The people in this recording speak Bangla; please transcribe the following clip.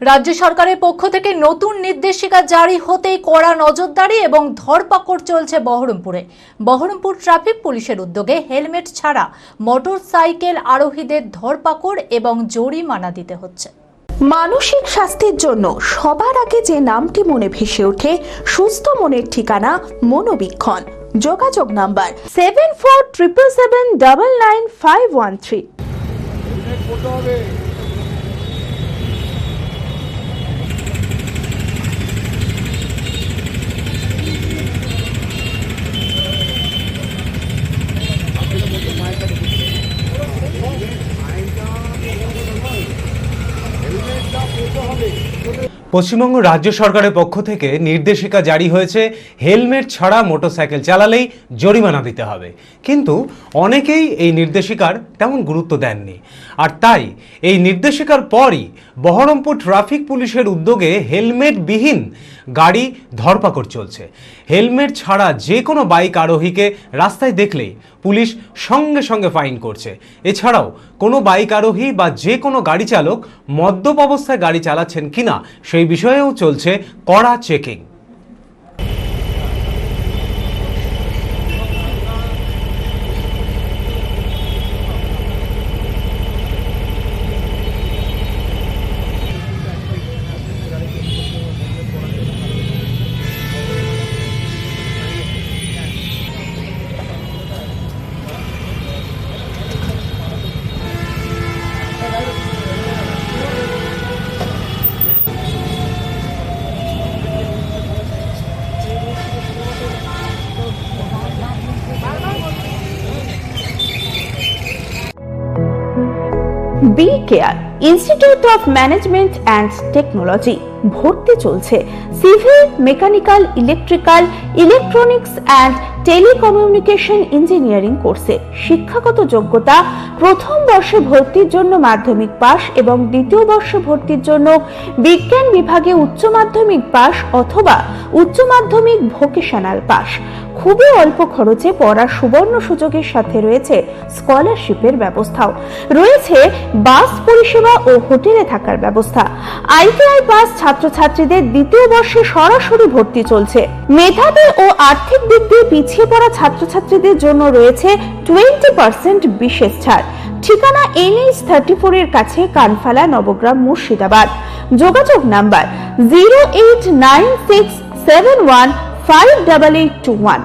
রাজ্য সরকারের পক্ষ থেকে নতুন নির্দেশিকা জারি হতেই কড়া নজরদারি এবং ধরপাকড় চলছে বহরমপুরে। বহরমপুর ট্রাফিক পুলিশের উদ্যোগে হেলমেট ছাড়া মোটরসাইকেল আরোহীদের ধরপাকড় এবং জরিমানা দিতে হচ্ছে। মানসিক স্বাস্থ্যের জন্য সবার আগে যে নামটি মনে ভেসে ওঠে, সুস্থ মনের ঠিকানা মনোবীক্ষণ। যোগাযোগ নাম্বার 7477799513। পশ্চিমবঙ্গ রাজ্য সরকারের পক্ষ থেকে নির্দেশিকা জারি হয়েছে, হেলমেট ছাড়া মোটরসাইকেল চালালেই জরিমানা দিতে হবে। কিন্তু অনেকেই এই নির্দেশিকার তেমন গুরুত্ব দেননি, আর তাই এই নির্দেশিকার পরই বহরমপুর ট্রাফিক পুলিশের উদ্যোগে হেলমেটবিহীন গাড়ি ধরপাকড় চলছে। হেলমেট ছাড়া যে কোনো বাইক আরোহীকে রাস্তায় দেখলেই পুলিশ সঙ্গে সঙ্গে ফাইন করছে। এছাড়াও কোনো বাইক আরোহী বা যে কোনো গাড়ি চালক মদ্যপ অবস্থায় গাড়ি চালাচ্ছেন কিনা সেই বিষয়েও চলছে কড়া চেকিং। B Care Institute of Management and Technology ভর্তি চলছে civil, mechanical, electrical, electronics and telecommunication engineering কোর্সে। শিক্ষাগত যোগ্যতা: প্রথম বর্ষে ভর্তির জন্য মাধ্যমিক পাস এবং দ্বিতীয় বর্ষে ভর্তির জন্য বিজ্ঞান বিভাগে উচ্চ মাধ্যমিক পাস অথবা উচ্চ মাধ্যমিক ভোকেশনাল পাস। খুবই অল্প খরচে পড়ার সুবর্ণ সুযোগের সাথে রয়েছে স্কলারশিপের ব্যবস্থাও। রয়েছে বাস পরিষেবা ও হোটেলে থাকার ব্যবস্থা। আইটিআই পাস ছাত্রছাত্রীদের দ্বিতীয় বর্ষে সরাসরি ভর্তি চলছে। মেধাবী ও আর্থিক দিক দিয়ে পিছিয়ে পড়া ছাত্রছাত্রীদের জন্য রয়েছে 20% বিশেষ ছাড়। ঠিকানা NH34 এর কাছে, কানফালা, নবগ্রাম, মুর্শিদাবাদ। যোগাযোগ নাম্বার 08967158821।